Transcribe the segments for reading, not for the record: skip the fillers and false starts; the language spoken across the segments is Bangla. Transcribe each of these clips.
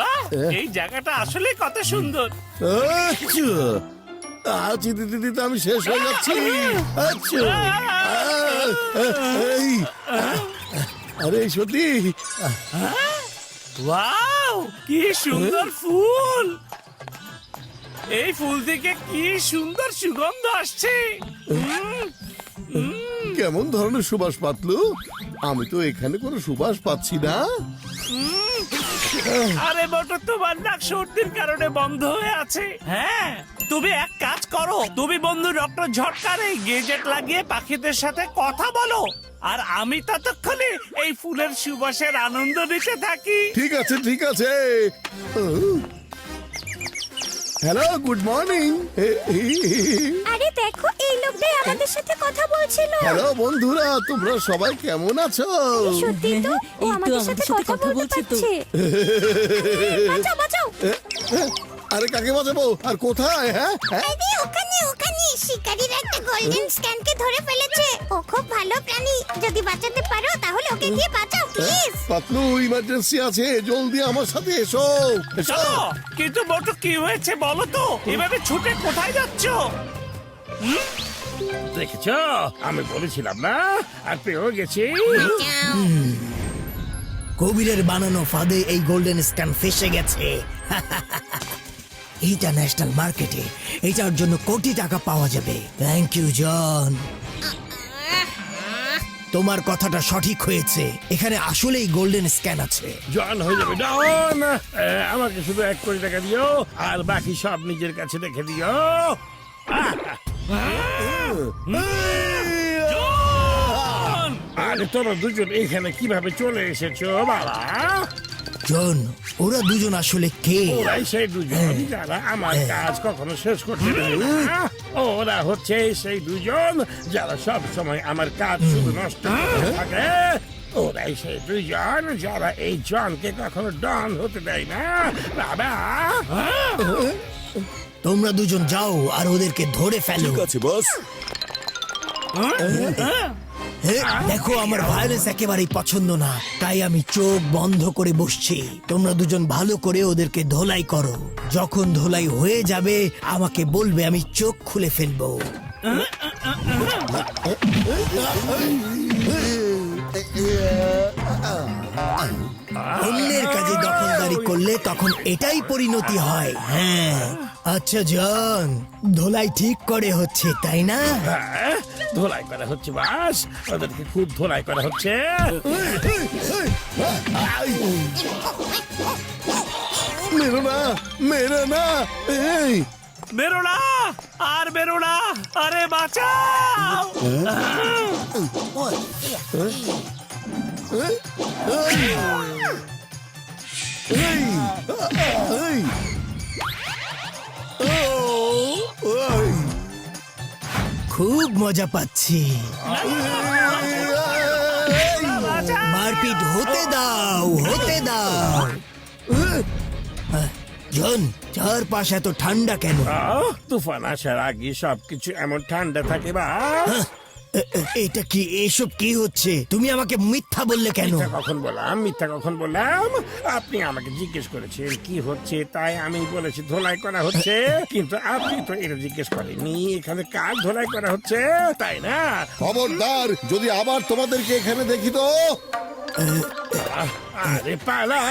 বাহ, এই জায়গাটা আসলে কত সুন্দর। আচ্ছা দিতে দিতে আমি শেষ হয়ে যাচ্ছি। আচ্ছা এই, আরে সত্যি ওয়াও, কি সুন্দর ফুল! এই ফুল থেকে কি সুন্দর সুগন্ধ আসছে। কেমন ধরনের সুবাস পাতলু? আমি তো এখানে কোনো সুবাস পাচ্ছি না। আরে বটো, তোমার নাক সর্দির কারণে বন্ধ হয়ে আছে। হ্যাঁ, তুমি এক কাজ করো, তুমি বন্ধু ডক্টর ঝটকার এই গেজেট লাগিয়ে পাখিদের সাথে কথা বলো, আর আমি ততক্ষণে এই ফুলের সুবাসের আনন্দ নিতে থাকি। ঠিক আছে ঠিক আছে। Hello, good morning. আরে দেখো, এই লোকটাই আমাদের সাথে কথা বলছিল। হ্যালো বন্ধুরা, তোমরা সবাই কেমন আছো? সত্যি তো, ও এই তো আমাদের সাথে কথা বলতে বলছে তো। পারছে। বাঁচাও বাঁচাও। আরে কাকে বাঁচাবো আর কোথায়? হ্যাঁ আরে ওখানে ওখানে শিকারীর একটা গোল্ডেন স্ক্যানকে ধরে ফেলেছে। ও খুব ভালো প্রাণী, যদি বাঁচাতে পারো তাহলে ওকে দিয়ে বাঁচাও প্লিজ। পাতলু, ইমার্জেন্সি আছে, জলদি আমার সাথে এসো। এসো। চলো, কিন্তু বটো কি হয়েছে বলো তো? এভাবে ছুটে কোথায় যাচ্ছ? দেখেছো, আমি বলেছিলাম না, আর পেয়েও গেছি। কবিরের বানানো ফাঁদে এই গোল্ডেন স্ক্যান ফেসে গেছে। এইটা ন্যাশনাল মার্কেটে, এটার জন্য কোটি টাকা পাওয়া যাবে। থ্যাংক ইউ জন, তোমার কথাটা সঠিক হয়েছে। এখানে আসলেই গোল্ডেন স্ক্যান আছে। জন হয়ে যাবে ডন। আমাকে শুধু 1 কোটি টাকা দিও, আর বাকি সব নিজের কাছে রেখে দিও। আরে তোরা দুজন এখানে কিভাবে চলে এসেছো বাবা? জন, ওরা দুজন আসলে কে? ওরাই সেই দুজন যারা আমার কাজ কখনো শেষ করতে দেবে না। ওরা হচ্ছে সেই দুজন যারা সব সময় আমার কাজ শুধু নষ্ট করতে থাকে। ওরাই সেই দুজন যারা এই জনকে কখনো ডন হতে দেয় না বাবা। তোমরা দুজন যাও আর ওদেরকে ধরে ফেলো। ঠিক আছে বস। দেখো, আমার ভায়োলেন্স একেবারেই পছন্দ না, তাই আমি চোখ বন্ধ করে বসছি। তোমরা দুজন ভালো করে ওদেরকে ধোলাই করো। যখন ধোলাই হয়ে যাবে আমাকে বলবে, আমি চোখ খুলে ফেলবো। অন্যের কাজে দখলদারি করলে তখন এটাই পরিণতি হয়। হ্যাঁ, আচ্ছা জন, ধোলাই ঠিক করে হচ্ছে তাই না? হ্যাঁ, ধোলাই করা হচ্ছে বাস, ওদেরকে খুব ধোলাই করা হচ্ছে। মেরো না, মেরো না। এই বেরো না, আর বেরো না, আরে বাঁচাও। এই এই ও ওই খুব মজা পাচ্ছি। মারপিট হতে দাও, হতে দাও। জন, চারপাশ এত ঠান্ডা কেন? তুফান আসার আগে সবকিছু এমন ঠান্ডা থাকে বা? এটা কি, এসব কি হচ্ছে? তুমি আমাকে মিথ্যা বললে কেন? মিথ্যা কখন বললাম? মিথ্যা কখন বললাম? আপনি আমাকে জিজ্ঞেস করেছেন কি হচ্ছে, তাই আমি বলেছি ধোলাই করা হচ্ছে। কিন্তু আপনি তো এটা জিজ্ঞেস করেননি এখানে কাজ ধোলাই করা হচ্ছে, তাই না? খবরদার, যদি আবার তোমাদেরকে এখানে দেখি তো। আরে পালা।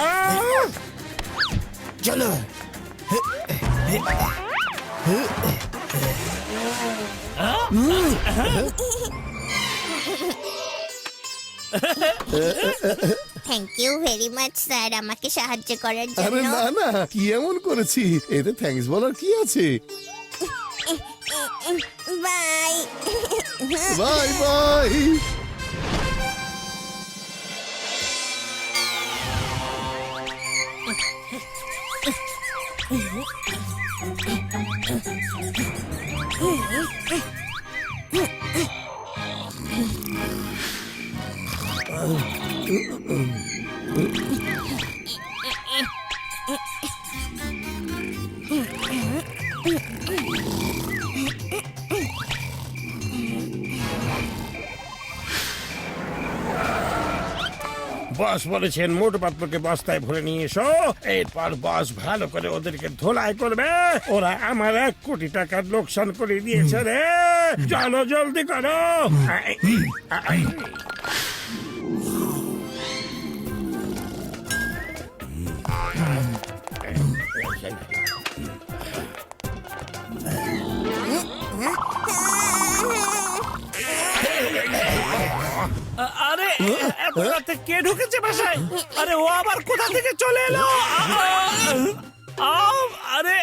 চলো। Thank you very much sir, আমাকে সাহায্য করার আরে জন্য। না না, কি এমন করেছি? এতে থ্যাঙ্কস বলার কি আছে? বাই। Bye bye. বস বলেছেন মোটু পাতলুকে বস্তায় ভরে নিয়ে এসো, এরপর বস ভালো করে ওদেরকে ধোলাই করবে। ওরা আমার 1 কোটি টাকার লোকসান করে দিয়েছে রে। চলো জলদি করো। আরে এত রাতে কে ঢুকেছে বাসায়? আরে ও আবার কোথা থেকে চলে এলো? আরে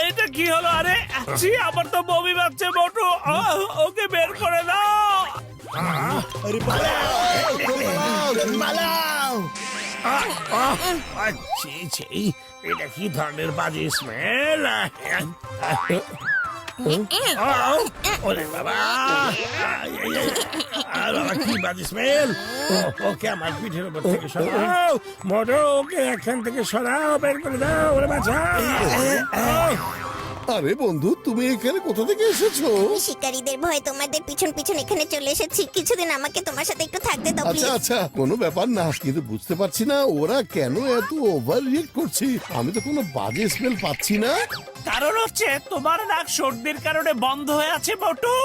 এটা কি হলো? আরে ছি, আবার তো বমি পাচ্ছে মোটু। ওকে বের করে দাও। এটা কি ধরনের বাজে স্মেল! ওরে বাবা, আর বাবা কি বাজে স্মেল! ওকে আমার পিঠের উপর থেকে সরাও মোটু, ওকে এখান থেকে সরাও, বের করে দাও, ওরে বাঁচাও। আরে বন্ধু, তুমি এখানে কোথা থেকে এসেছো? শিকারীদের ভয়ে তোমাদের পিছন পিছন এখানে চলে এসেছি। কিছুদিন আমাকে তোমার সাথে একটু থাকতে দাও আচ্ছা প্লিজ। আচ্ছা, কোনো ব্যাপার না, কিন্তু বুঝতে পারছি না ওরা কেন এত ওভার রিয়েক্ট করছে। আমি তো কোনো বাজে স্মেল পাচ্ছি না। কারণ হচ্ছে তোমার নাক সর্দির কারণে বন্ধ হয়ে আছে মোটু।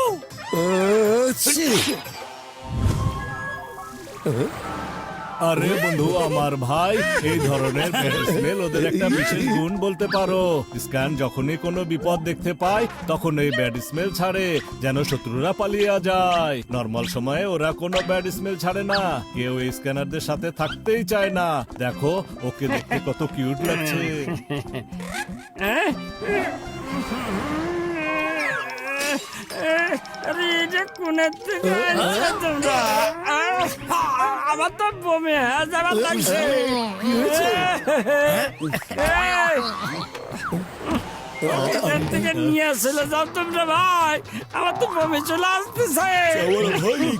আরে বন্ধু আমার ভাই, এই ধরনের ব্যাড স্মেল ওদের একটা বিশেষ গুণ বলতে পারো। স্ক্যান যখনই কোনো বিপদ দেখতে পায় তখন এই ব্যাড স্মেল ছাড়ে, যেন শত্রুরা পালিয়ে যায়। নর্মাল সময়ে ওরা কোনো ব্যাড স্মেল ছাড়ে না। কেউ এই স্ক্যানারদের সাথে থাকতেই চায় না। দেখো ওকে দেখতে কত কিউট লাগছে। আরে এটা কোনের থেকে আনছো তোমরা? আমার তো বমি হয়ে যাবার লাগছে। এখান থেকে নিয়ে চলে যাও তোমরা ভাই, আমার তো বমি চলে আসতেছে।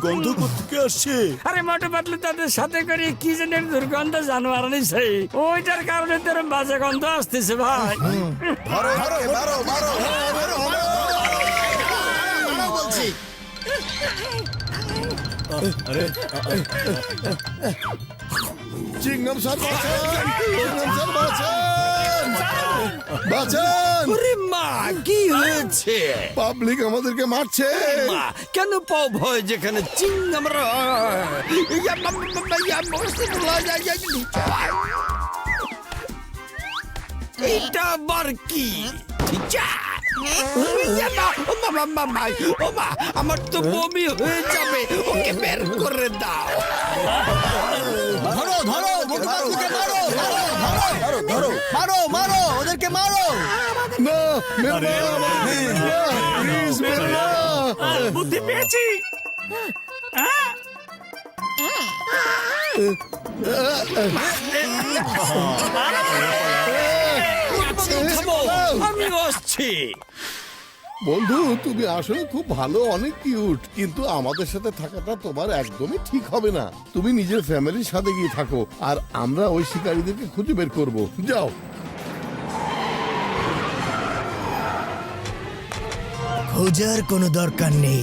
গন্ধ কোথেকে আসছে? আরে মোটু পাতলু তাদের সাথে করে কি যেন দুর্গন্ধ জানোয়ার আনিছে, ওইটার কারণে তোর বাজে গন্ধ আসতেছে ভাই। চিংগাম স্যার বাঁচান! চিংগাম স্যার বাঁচান! বাঁচান! ওরে মা, কি হয়েছে? পাবলিক আমাদেরকে মারছে। মা, কেন পাও ভয় যেখানে চিংড়ি? এটা আবার কি? যা! ও মা, আমার তো বমি হয়ে যাবে, ওকে বের করে দাও। ধরো ধরো মোটুপাতলুকে মারো, মারো ধরো, মারো মারো ওদেরকে মারো। না, মেরো না, আমাকে মেরো না, প্লিজ মেরো না। বুদ্ধি পেয়েছি। হ্যাঁ? আমি আসছি। বন্ধু, তুমি আসলে খুব ভালো, অনেক কিউট, কিন্তু আমাদের সাথে থাকাটা তোমার একদমই ঠিক হবে না। তুমি নিজের ফ্যামিলির সাথে গিয়ে থাকো, আর আমরা ওই শিকারীদেরকে খুঁজে বের করব। যাও। খোঁজার কোনো দরকার নেই,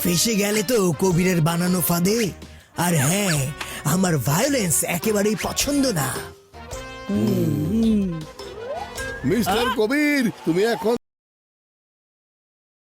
ফেসে গেলে তো কবিরের বানানো ফাঁদে। আর হ্যাঁ, আমার ভায়োলেন্স একেবারেই পছন্দ না। মিস্টার কবির, তুমি এখন